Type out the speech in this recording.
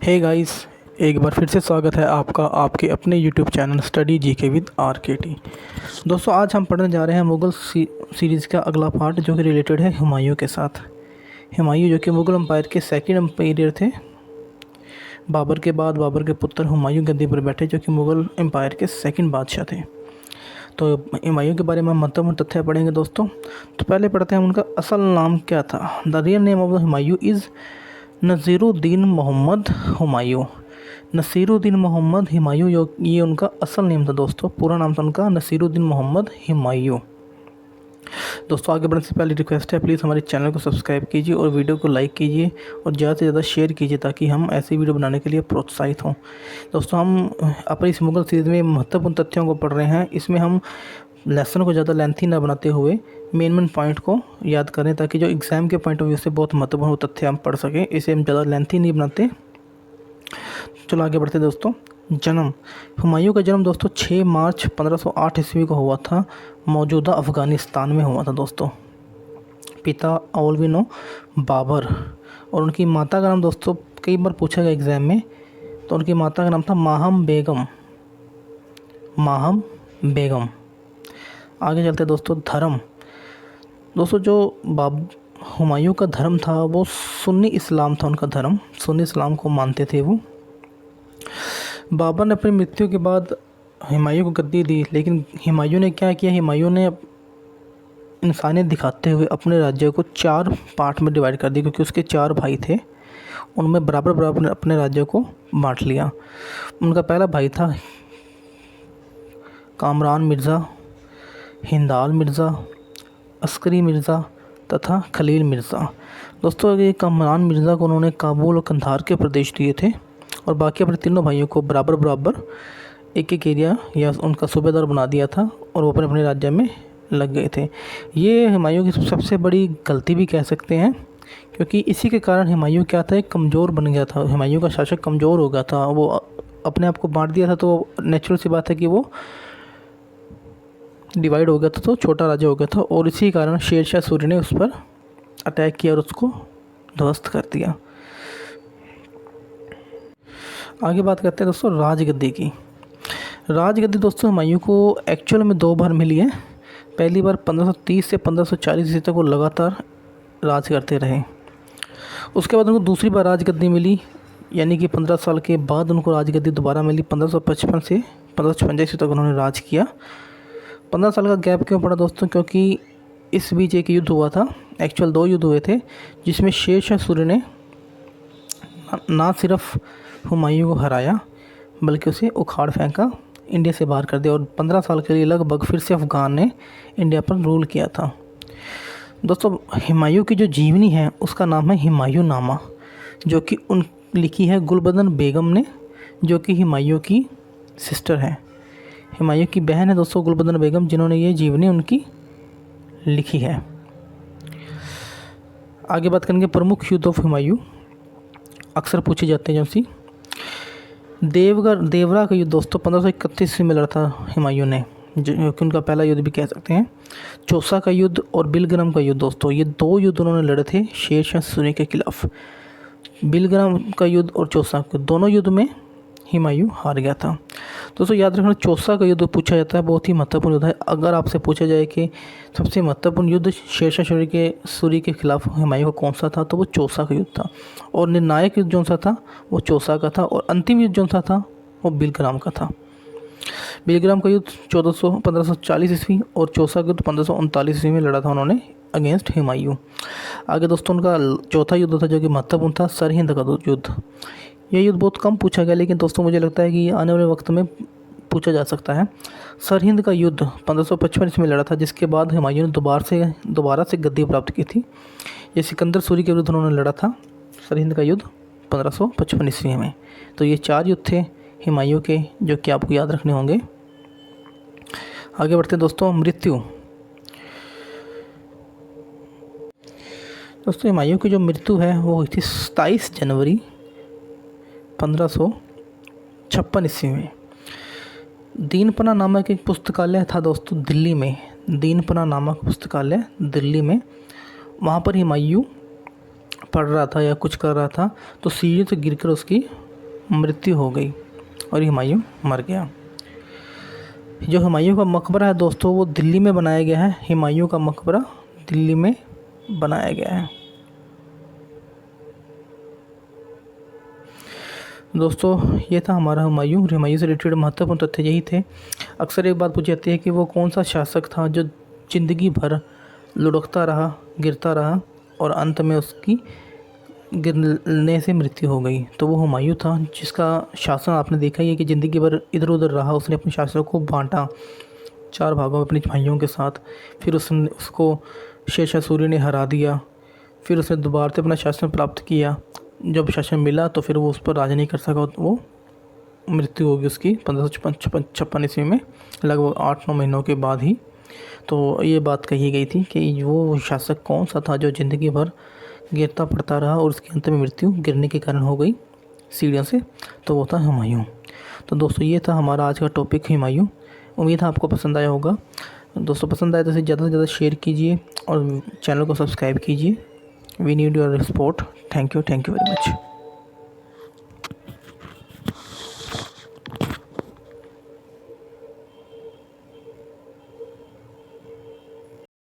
Hey guys, एक बार फिर से स्वागत है आपका आपके अपने YouTube channel study GK with RKT. दोस्तों, आज हम पढ़ने जा रहे हैं मुग़ल सीरीज़ का अगला पार्ट जो कि रिलेटेड है हुमायूं के साथ। हुमायूं जो कि मुग़ल एम्पायर के सेकंड एम्पायर थे। बाबर के बाद बाबर के पुत्र हुमायूं गद्दी पर बैठे जो कि मुग़ल एम्पायर के सेकंड बादशाह थे। तो हुमायूं के बारे में महत्वपूर्ण तथ्य पढ़ेंगे दोस्तों। तो पहले पढ़ते हैं उनका असल नाम क्या था। The real name of the Humayun is Nasiruddin Mohammad Humayun. Nasiruddin Mohammad Humayun ये उनका असल नेम था दोस्तों। पूरा नाम था उनका नसीरुद्दीन मोहम्मद हुमायूं। दोस्तों, आगे बढ़ने से पहले रिक्वेस्ट है, प्लीज़ हमारे चैनल को सब्सक्राइब कीजिए और वीडियो को लाइक कीजिए और ज़्यादा से ज़्यादा शेयर कीजिए ताकि हम ऐसी वीडियो बनाने के लिए प्रोत्साहित हों। दोस्तों, हम अपनी इस मुग़ल सीरीज़ में महत्वपूर्ण तथ्यों को पढ़ रहे हैं। इसमें हम लेसन को ज़्यादा लेंथी ना बनाते हुए मेन पॉइंट को याद करें ताकि जो एग्ज़ाम के पॉइंट ऑफ व्यू से बहुत महत्वपूर्ण तथ्य हम पढ़ सकें। इसे हम ज़्यादा लेंथी नहीं बनाते। चलो आगे बढ़ते दोस्तों। जन्म। हुमायूं का जन्म दोस्तों 6 मार्च 1508 ईस्वी को हुआ था। मौजूदा अफ़गानिस्तान में हुआ था दोस्तों। पिता औलविनो बाबर और उनकी माता का नाम दोस्तों कई बार पूछा गया एग्ज़ाम में। तो उनकी माता का नाम था माहम बेगम। माहम बेगम। आगे चलते दोस्तों। धर्म। दोस्तों, जो हुमायूं का धर्म था वो सुन्नी इस्लाम था। उनका धर्म सुन्नी इस्लाम को मानते थे वो। बाबर ने अपनी मृत्यु के बाद हुमायूं को गद्दी दी, लेकिन हुमायूं ने क्या किया, हुमायूं ने इंसानियत दिखाते हुए अपने राज्य को 4 पार्ट में डिवाइड कर दिया क्योंकि उसके 4 भाई थे। उनमें बराबर बराबर अपने राज्य को बांट लिया। उनका पहला भाई था कामरान मिर्ज़ा, हिंदाल मिर्ज़ा, अस्करी मिर्ज़ा तथा खलील मिर्ज़ा। दोस्तों, ये कामरान मिर्ज़ा को उन्होंने काबुल और कंधार के प्रदेश दिए थे और बाकी अपने तीनों भाइयों को बराबर बराबर एक एक एरिया या उनका सूबेदार बना दिया था और वो अपने अपने राज्य में लग गए थे। ये हुमायूं की सबसे बड़ी गलती भी कह सकते हैं क्योंकि इसी के कारण हुमायूं क्या था, एक कमज़ोर बन गया था। हुमायूं का शासक कमज़ोर हो गया था। वो अपने आप को बांट दिया था तो नेचुरल सी बात है कि वो डिवाइड हो गया था, तो छोटा राज्य हो गया था और इसी कारण शेरशाह सूरी ने उस पर अटैक किया और उसको ध्वस्त कर दिया। आगे बात करते हैं दोस्तों राजगद्दी की। राजगद्दी दोस्तों हुमायूं को एक्चुअल में 2 बार मिली है। पहली बार 1530 से 1540 ईस्वी तक वो लगातार राज करते रहे। उसके बाद उनको दूसरी बार राजगद्दी मिली, यानी कि 15 साल के बाद उनको राजगद्दी दोबारा मिली। 1555 से 1556 ईस्वी तक उन्होंने राज किया। 15 साल का गैप क्यों पड़ा दोस्तों, क्योंकि इस बीच एक युद्ध हुआ था। एक्चुअल 2 युद्ध हुए थे जिसमें शेरशाह सूरी ने ना सिर्फ हुमायूं को हराया बल्कि उसे उखाड़ फेंका, इंडिया से बाहर कर दिया और 15 साल के लिए लगभग फिर से अफ़गान ने इंडिया पर रूल किया था। दोस्तों, हुमायूं की जो जीवनी है उसका नाम है हुमायूं नामा, जो कि लिखी है गुलबदन बेगम ने, जो कि हुमायूं की सिस्टर है। हुमायूं की बहन है दोस्तों गुलबदन बेगम, जिन्होंने ये जीवनी उनकी लिखी है। आगे बात करेंगे प्रमुख युद्ध ऑफ हुमायूं। अक्सर पूछे जाते हैं जैसी देवरा का युद्ध दोस्तों 1531 में लड़ा था हुमायूं ने, जो कि उनका पहला युद्ध भी कह सकते हैं। चौसा का युद्ध और बिलग्राम का युद्ध दोस्तों, ये 2 युद्ध उन्होंने लड़े थे शेरशाह सूरी के खिलाफ। बिलग्राम का युद्ध और चौसा के दोनों युद्ध में हुमायूं हार गया था। दोस्तों, याद रखना चौसा का युद्ध पूछा जाता है, बहुत ही महत्वपूर्ण युद्ध है। अगर आपसे पूछा जाए कि सबसे महत्वपूर्ण युद्ध शेरशाह सूरी के खिलाफ हुमायूं का कौन सा था, तो वो चौसा का युद्ध था। और निर्णायक युद्ध जो सा था वो चौसा का था और अंतिम युद्ध जो सा था वो बिलग्राम का था। बिलग्राम का युद्ध 1540 ईस्वी और चौसा का युद्ध 1539 ईस्वी में लड़ा था उन्होंने अगेंस्ट हुमायूं। आगे दोस्तों उनका चौथा युद्ध था जो कि महत्वपूर्ण था, सरहिंद का युद्ध। यह युद्ध बहुत कम पूछा गया, लेकिन दोस्तों मुझे लगता है कि आने वाले वक्त में पूछा जा सकता है। सरहिंद का युद्ध 1555 में लड़ा था, जिसके बाद हुमायूं ने दोबारा से गद्दी प्राप्त की थी। ये सिकंदर सूरी के विरुद्ध उन्होंने लड़ा था सरहिंद का युद्ध 1555 ईस्वी में। तो ये 4 युद्ध थे हुमायूं के जो कि आपको याद रखने होंगे। आगे बढ़ते हैं दोस्तों। मृत्यु। दोस्तों, हुमायूं की जो मृत्यु है वो हुई थी 27 जनवरी 1556 ईस्वी में। दीनपना नामक एक पुस्तकालय था दोस्तों दिल्ली में। दीनपना नामक पुस्तकालय दिल्ली में, वहाँ पर हुमायूं पढ़ रहा था या कुछ कर रहा था, तो सीढ़ी से गिरकर उसकी मृत्यु हो गई और हुमायूं मर गया। जो हुमायूं का मकबरा है दोस्तों वो दिल्ली में बनाया गया है। हुमायूं का मकबरा दिल्ली में बनाया गया है। दोस्तों ये था हमारा हुमायूं। हुमायूं से रिलेटेड महत्वपूर्ण तथ्य यही थे। अक्सर एक बात पूछी जाती है कि वो कौन सा शासक था जो ज़िंदगी भर लुढ़कता रहा, गिरता रहा और अंत में उसकी गिरने से मृत्यु हो गई। तो वो हुमायूं था जिसका शासन आपने देखा ही है कि ज़िंदगी भर इधर उधर रहा। उसने अपने शासन को बांटा 4 भागों में अपने भाइयों के साथ। फिर उसको शेरशाह सूरी ने हरा दिया। फिर उसने दोबारा से अपना शासन प्राप्त किया। जब शासन मिला तो फिर वो उस पर राज नहीं कर सका, वो मृत्यु होगी उसकी 1556 ईस्वी में, लगभग 8-9 महीनों के बाद ही। तो ये बात कही गई थी कि वो शासक कौन सा था जो ज़िंदगी भर गिरता पड़ता रहा और उसके अंत में मृत्यु गिरने के कारण हो गई सीढ़ियों से। तो वो था हुमायूं। तो दोस्तों ये था हमारा आज का टॉपिक हुमायूं। उम्मीद है आपको पसंद आया होगा। दोस्तों पसंद आए तो इसे ज़्यादा से ज़्यादा शेयर कीजिए और चैनल को सब्सक्राइब कीजिए। We need your support. Thank you very much.